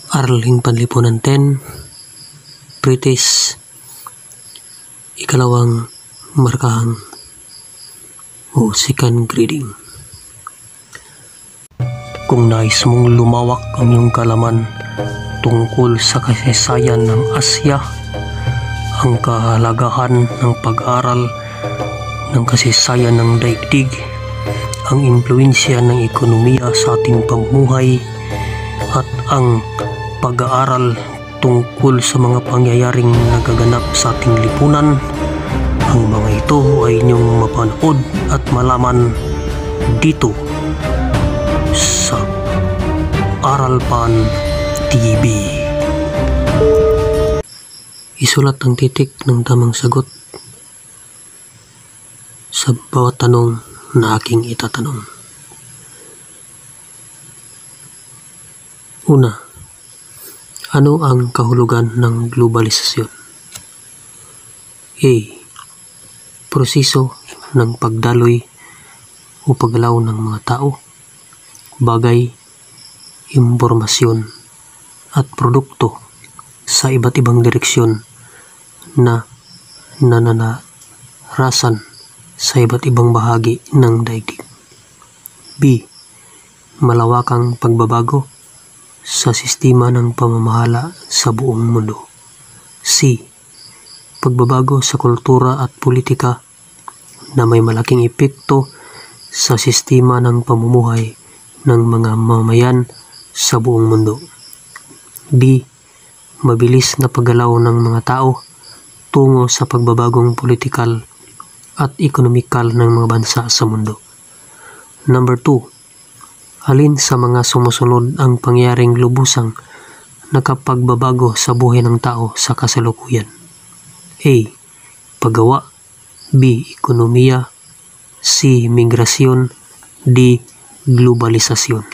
Araling Panlipunan 10, British, ikalawang markahang o second grading. Kung nais mong lumawak ang iyong kalaman tungkol sa kasaysayan ng Asya, ang kahalagahan ng pag-aral ng kasaysayan ng daigdig, ang impluensya ng ekonomiya sa ating pamumuhay, at ang pag-aaral tungkol sa mga pangyayaring nagaganap sa ating lipunan, ang mga ito ay inyong mapanood at malaman dito sa Aralpan TV. Isulat ang titik ng tamang sagot sa bawat tanong na aking itatanong. Una, ano ang kahulugan ng globalisasyon? A. Proseso ng pagdaloy o paggalaw ng mga tao, bagay, impormasyon at produkto sa iba't ibang direksyon na nananarasan sa iba't ibang bahagi ng daigdig. B. Malawakang pagbabago sa sistema ng pamamahala sa buong mundo. C. Pagbabago sa kultura at politika na may malaking epekto sa sistema ng pamumuhay ng mga mamamayan sa buong mundo. D. Mabilis na paggalaw ng mga tao tungo sa pagbabagong politikal at ekonomikal ng mga bansa sa mundo. Number 2. Alin sa mga sumusunod ang pangyaring lubusang nakapagbabago sa buhay ng tao sa kasalukuyan? A. Paggawa. B. Ekonomiya. C. Migrasyon. D. Globalisasyon.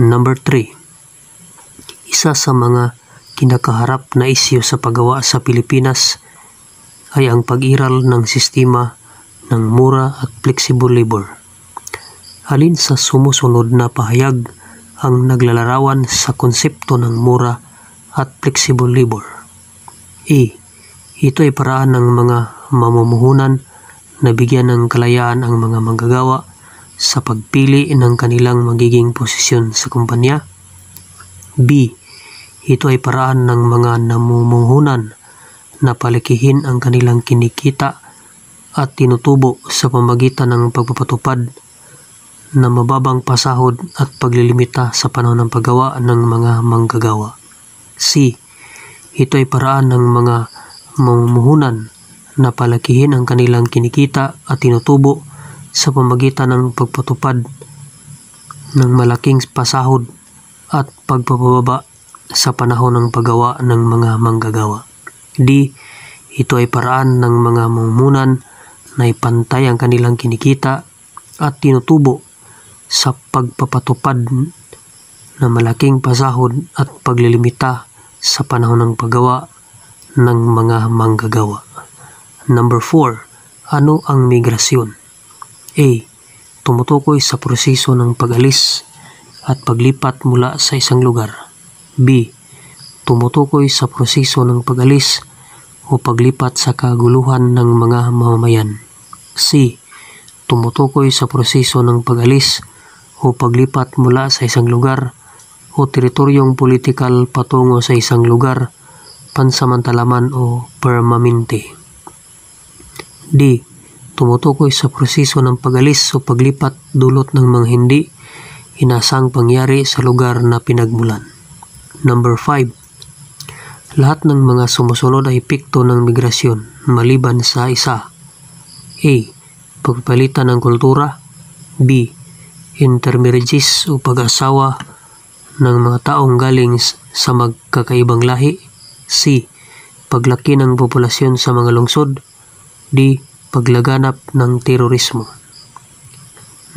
Number 3. Isa sa mga kinakaharap na isyu sa paggawa sa Pilipinas ay ang pag-iral ng sistema ng mura at flexible labor. Alin sa sumusunod na pahayag ang naglalarawan sa konsepto ng mura at flexible labor? A. Ito ay paraan ng mga mamumuhunan na bigyan ng kalayaan ang mga manggagawa sa pagpili ng kanilang magiging posisyon sa kumpanya. B. Ito ay paraan ng mga namumuhunan na palikihin ang kanilang kinikita at tinutubo sa pamamagitan ng pagpapatupad na mababang pasahod at paglilimita sa panahon ng paggawa ng mga manggagawa. C. Ito ay paraan ng mga mamumuhunan na palakihin ang kanilang kinikita at tinutubo sa pamamagitan ng pagpatupad ng malaking pasahod at pagpapababa sa panahon ng paggawa ng mga manggagawa. D. Ito ay paraan ng mga mamumuhunan na ipantay ang kanilang kinikita at tinutubo sa pagpapatupad ng malaking pasahod at paglilimita sa panahon ng paggawa ng mga manggagawa. Number 4. Ano ang migrasyon? A. Tumutukoy sa proseso ng pag-alis at paglipat mula sa isang lugar. B. Tumutukoy sa proseso ng pag-alis o paglipat sa kaguluhan ng mga mamamayan. C. Tumutukoy sa proseso ng pag-alis o paglipat mula sa isang lugar o teritoryong politikal patungo sa isang lugar pansamantalaman o permanente. D. Tumutukoy sa proseso ng pag-alis o paglipat dulot ng mga hindi inasang pangyari sa lugar na pinagmulan. Number 5. Lahat ng mga sumusunod ay epekto ng migrasyon maliban sa isa. A. Pagpalitan ng kultura. B. Intermarriages o pag-asawa ng mga taong galing sa magkakaibang lahi. C. Paglaki ng populasyon sa mga lungsod. D. Paglaganap ng terorismo.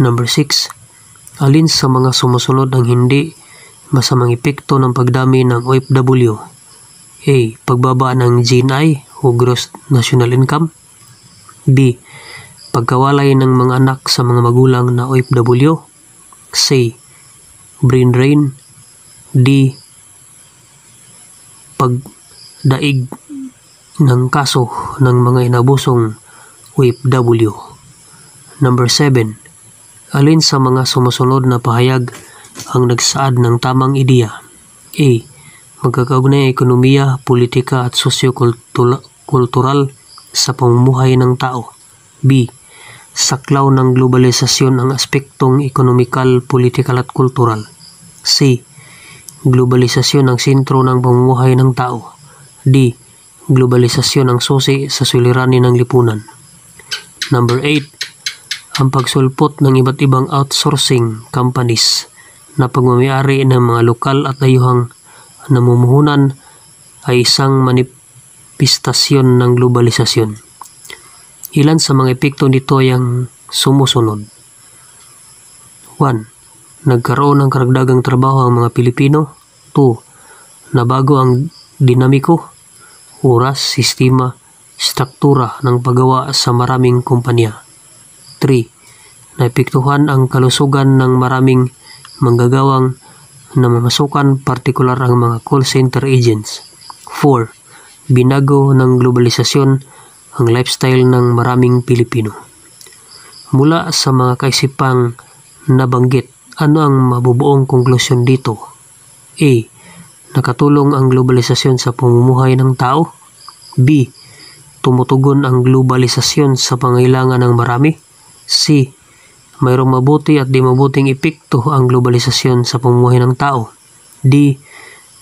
Number 6. Alin sa mga sumusunod ang hindi masamang epekto ng pagdami ng OFW? A. Pagbaba ng GNI o Gross National Income. B. Pagkawalay ng mga anak sa mga magulang na OFW. C. Brain drain. D. pagdaig ng kaso ng mga inabusong OFW. Number 7. Alin sa mga sumusunod na pahayag ang nagsaad ng tamang ideya? A. Magkakaugnay ang ekonomiya, politika at sosyo-kultural sa pamumuhay ng tao. B. Saklaw ng globalisasyon ang aspektong ekonomikal, politikal at kultural. C. Globalisasyon ang sentro ng pamumuhay ng tao. D. Globalisasyon ang susi sa suliranin ng lipunan. Number 8. Ang pagsulpot ng iba't ibang outsourcing companies na pagmamayari ng mga lokal at dayuhang namumuhunan ay isang manifestasyon ng globalisasyon. Ilan sa mga epekto nito ay ang sumusunod. 1. Nagkaroon ng karagdagang trabaho ang mga Pilipino. 2. Nabago ang dinamiko, oras, sistema, struktura ng paggawa sa maraming kumpanya. 3. Naepektuhan ang kalusugan ng maraming manggagawang namamasukan, partikular ang mga call center agents. 4. Binago ng globalisasyon ang lifestyle ng maraming Pilipino. Mula sa mga kaisipang nabanggit, ano ang mabubuong konklusyon dito? A. Nakatulong ang globalisasyon sa pamumuhay ng tao. B. Tumutugon ang globalisasyon sa pangailangan ng marami. C. Mayroong mabuti at di mabuting epekto ang globalisasyon sa pamumuhay ng tao. D.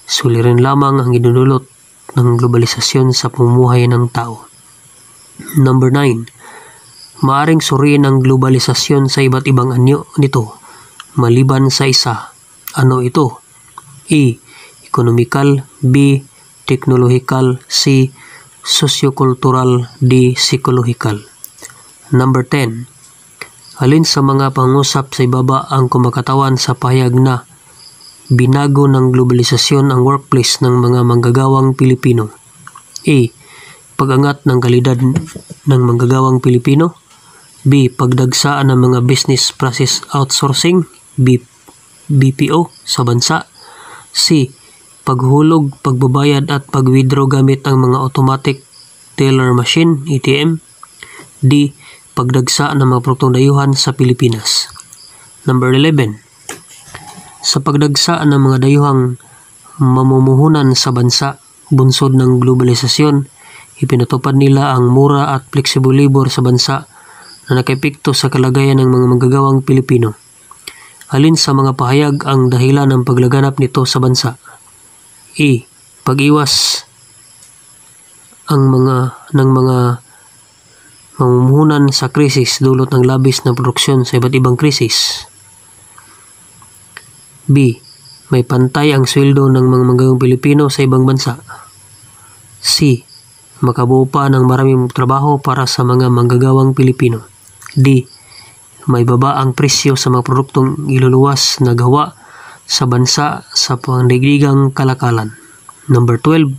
Sulirin lamang ang idudulot ng globalisasyon sa pamumuhay ng tao. Number 9. Maaring suriin ang globalisasyon sa iba't ibang anyo nito, maliban sa isa. Ano ito? A. Economical. B. Teknolohikal. C. Sosyo-kultural. D. Psikolohikal. Number 10. Alin sa mga pangusap sa ibaba ang kumakatawan sa pahayag na binago ng globalisasyon ang workplace ng mga manggagawang Pilipino? A. Pag-angat ng kalidad ng manggagawang Pilipino. B. Pagdagsaan ng mga business process outsourcing, BPO sa bansa. C. Paghulog, pagbabayad at pag-withdraw gamit ang mga automatic teller machine, ATM. D. Pagdagsa ng mga produktong dayuhan sa Pilipinas. Number 11. Sa pagdagsa ng mga dayuhang mamumuhunan sa bansa, bunsod ng globalisasyon, ipinatupad nila ang mura at flexible labor sa bansa na nakaepekto sa kalagayan ng mga manggagawang Pilipino. Alin sa mga pahayag ang dahilan ng paglaganap nito sa bansa? A. Pag-iwas ng mga mamumuhunan sa krisis dulot ng labis na produksyon sa iba't ibang krisis. B. May pantay ang sweldo ng mga manggagawang Pilipino sa ibang bansa. C. Makabuo pa ng maraming trabaho para sa mga manggagawang Pilipino. D. May baba ang presyo sa mga produktong iluluwas na gawa sa bansa sa pandigdigang kalakalan. Number 12.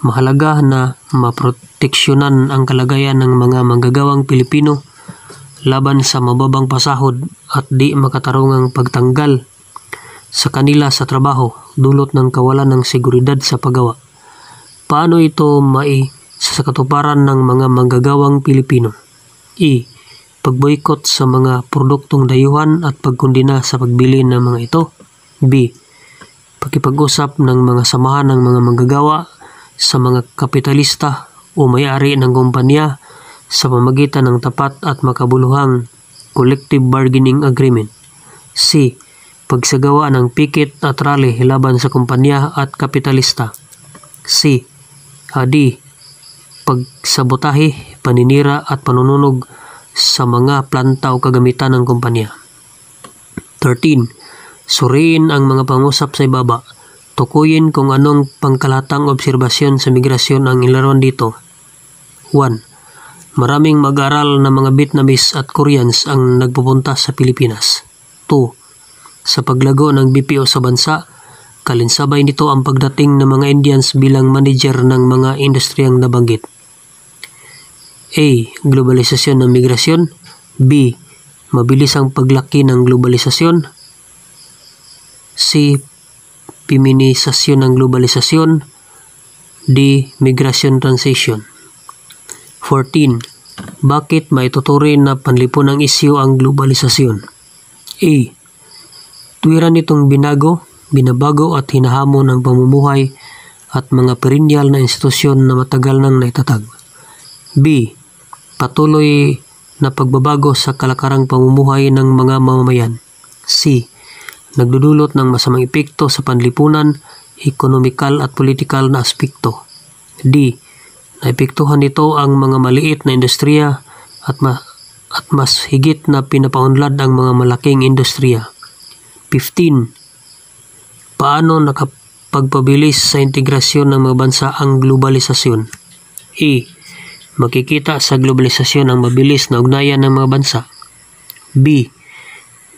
Mahalaga na maproteksyonan ang kalagayan ng mga manggagawang Pilipino laban sa mababang pasahod at di makatarungang pagtanggal sa kanila sa trabaho dulot ng kawalan ng seguridad sa paggawa. Paano ito sa katuparan ng mga manggagawang Pilipino? E. Pagboykot sa mga produktong dayuhan at pagkondena sa pagbili ng mga ito. B. Pakipag-usap ng mga samahan ng mga manggagawa sa mga kapitalista o may-ari ng kumpanya sa pamamagitan ng tapat at makabuluhang collective bargaining agreement. C. Pagsagawa ng pikit at rally laban sa kumpanya at kapitalista. C. D. Pagsabotahe, paninira at panununog sa mga planta o kagamitan ng kumpanya. 13. Suriin ang mga pangusap sa ibaba. Tukuyin kung anong pangkalatang obserbasyon sa migrasyon ang ilaron dito. 1. Maraming mag-aral na mga Vietnamese at Koreans ang nagpupunta sa Pilipinas. 2. Sa paglago ng BPO sa bansa, kalinsabay nito ang pagdating ng mga Indians bilang manager ng mga industriyang nabanggit. A. Globalisasyon ng migrasyon. B. Mabilis ang paglaki ng globalisasyon. C. Feminisasyon ng globalisasyon. D. Migration transition. 14. Bakit maituturing na panlipunang isyu ang globalisasyon? A. Tuwiran nitong binabago at hinahamon ang pamumuhay at mga perennial na institusyon na matagal nang naitatag. B. Patuloy na pagbabago sa kalakarang pamumuhay ng mga mamamayan. C. Nagdudulot ng masamang epekto sa panlipunan, ekonomikal at politikal na aspekto. D. Naepektuhan nito ang mga maliit na industriya at mas higit na pinapaunlad ang mga malaking industriya. 15. Paano nakapagpabilis sa integrasyon ng mga bansa ang globalisasyon? A. Makikita sa globalisasyon ang mabilis na ugnayan ng mga bansa. B.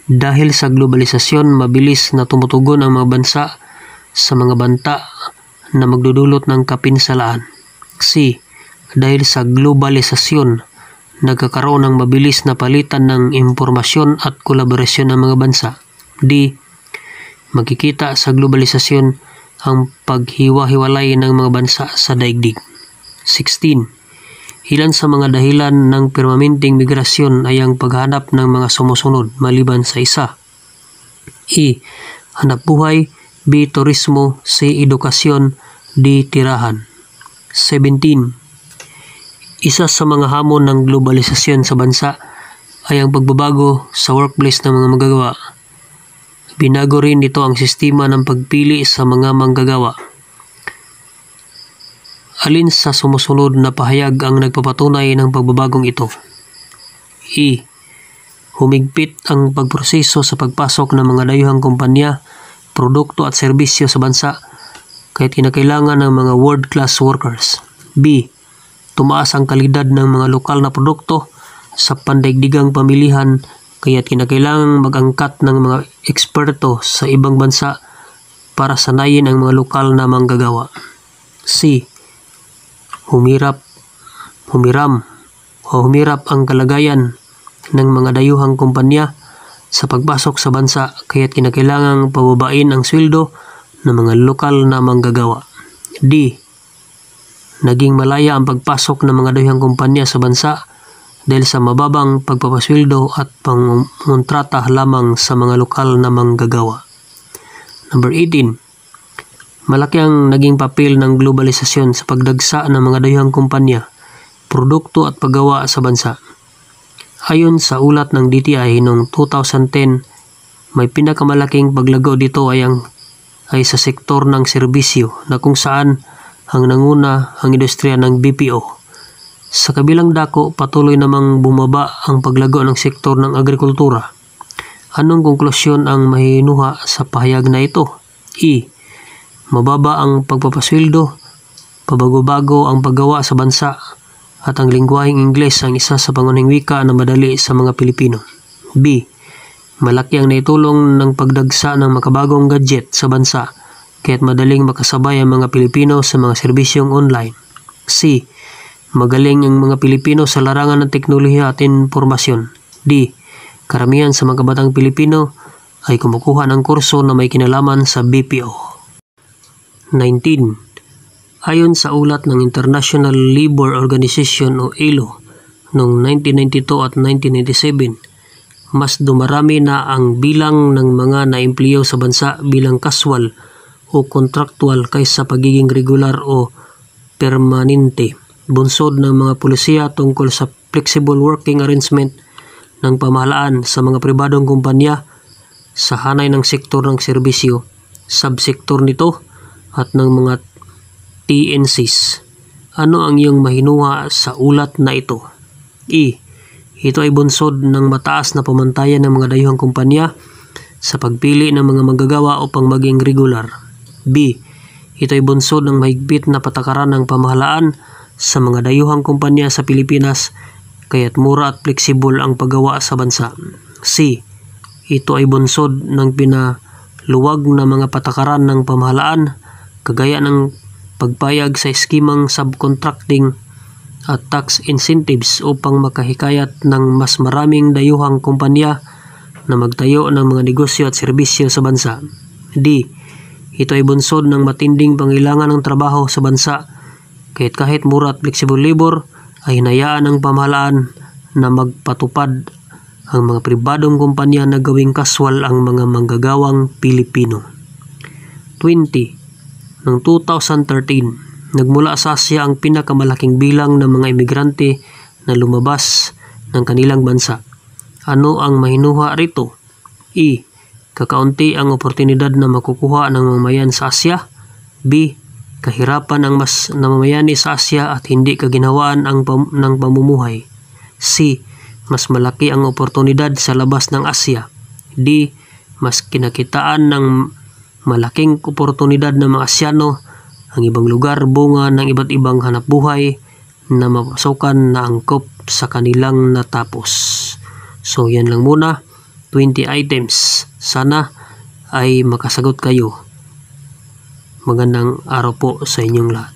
Dahil sa globalisasyon, mabilis na tumutugon ang mga bansa sa mga banta na magdudulot ng kapinsalaan. C. Dahil sa globalisasyon, nagkakaroon ng mabilis na palitan ng impormasyon at kolaborasyon ng mga bansa. D. Makikita sa globalisasyon ang paghiwa-hiwalay ng mga bansa sa daigdig. 16. Ilan sa mga dahilan ng permanenteng migrasyon ay ang paghanap ng mga sumusunod maliban sa isa. E. Hanap buhay. B. Turismo. C. Edukasyon. D. Tirahan. 17. Isa sa mga hamon ng globalisasyon sa bansa ay ang pagbabago sa workplace ng mga manggagawa. Binago rin nito ang sistema ng pagpili sa mga manggagawa. Alin sa sumusunod na pahayag ang nagpapatunay ng pagbabagong ito? E. Humigpit ang pagproseso sa pagpasok ng mga dayuhang kumpanya, produkto at serbisyo sa bansa kahit kinakailangan ng mga world-class workers. B. Tumaas ang kalidad ng mga lokal na produkto sa pandaigdigang pamilihan kaya't kinakailangang mag-angkat ng mga eksperto sa ibang bansa para sanayin ang mga lokal na manggagawa. C. Humirap ang kalagayan ng mga dayuhang kumpanya sa pagpasok sa bansa kaya't kinakailangang pababain ang sweldo ng mga lokal na manggagawa. D. Naging malaya ang pagpasok ng mga dayuhang kumpanya sa bansa dahil sa mababang pagpapasweldo at pangontrata lamang sa mga lokal na manggagawa. Number 18. Malaki ang naging papel ng globalisasyon sa pagdagsa ng mga dayuhang kumpanya, produkto at paggawa sa bansa. Ayon sa ulat ng DTI noong 2010, may pinakamalaking paglago dito ay sa sektor ng serbisyo na kung saan ang nanguna ang industriya ng BPO. Sa kabilang dako, patuloy namang bumaba ang paglago ng sektor ng agrikultura. Anong konklusyon ang mahinuha sa pahayag na ito? E. Mababa ang pagpapasweldo, pabago-bago ang paggawa sa bansa, at ang lingwaheng Ingles ang isa sa pangunahing wika na madali sa mga Pilipino. B. Malaki ang naitulong ng pagdagsa ng makabagong gadget sa bansa, kaya't madaling makasabay ang mga Pilipino sa mga serbisyong online. C. Magaling ang mga Pilipino sa larangan ng teknolohiya at impormasyon. D. Karamihan sa mga kabatang Pilipino ay kumukuha ng kurso na may kinalaman sa BPO. 19. Ayon sa ulat ng International Labour Organization o ILO noong 1992 at 1997, mas dumarami na ang bilang ng mga naempleo sa bansa bilang kaswal o kontraktual kaysa pagiging regular o permanente. Bunsod ng mga pulisiya tungkol sa flexible working arrangement ng pamahalaan sa mga pribadong kumpanya sa hanay ng sektor ng serbisyo, subsektor nito at ng mga TNCs. Ano ang iyong mahinuha sa ulat na ito? E. Ito ay bunsod ng mataas na pamantayan ng mga dayuhang kumpanya sa pagpili ng mga manggagawa upang maging regular. B. Ito ay bunsod ng mahigpit na patakaran ng pamahalaan sa mga dayuhang kumpanya sa Pilipinas kaya't mura at fleksibol ang paggawa sa bansa. C. Ito ay bunsod ng pinaluwag na mga patakaran ng pamahalaan kagaya ng pagpayag sa eskimang subcontracting at tax incentives upang makahikayat ng mas maraming dayuhang kumpanya na magtayo ng mga negosyo at serbisyo sa bansa. D. Ito ay bunsod ng matinding pangailangan ng trabaho sa bansa kahit mura at flexible labor ay hinayaan ng pamahalaan na magpatupad ang mga pribadong kumpanya na gawing kaswal ang mga manggagawang Pilipino. 20. Noong 2013, nagmula sa Asya ang pinakamalaking bilang ng mga imigrante na lumabas ng kanilang bansa. Ano ang mahinuha rito? E. Kakaunti ang oportunidad na makukuha ng mamamayan sa Asya. B. Kahirapan ang mas namamayani sa Asya at hindi kaginhawaan ng pamumuhay. C. Mas malaki ang oportunidad sa labas ng Asya. D. Mas kinakitaan ng malaking oportunidad ng mga Asyano ang ibang lugar bunga ng iba't ibang hanapbuhay na mapasukan na angkop sa kanilang natapos. So yan lang muna, 20 items. Sana ay makasagot kayo. Magandang araw po sa inyong lahat.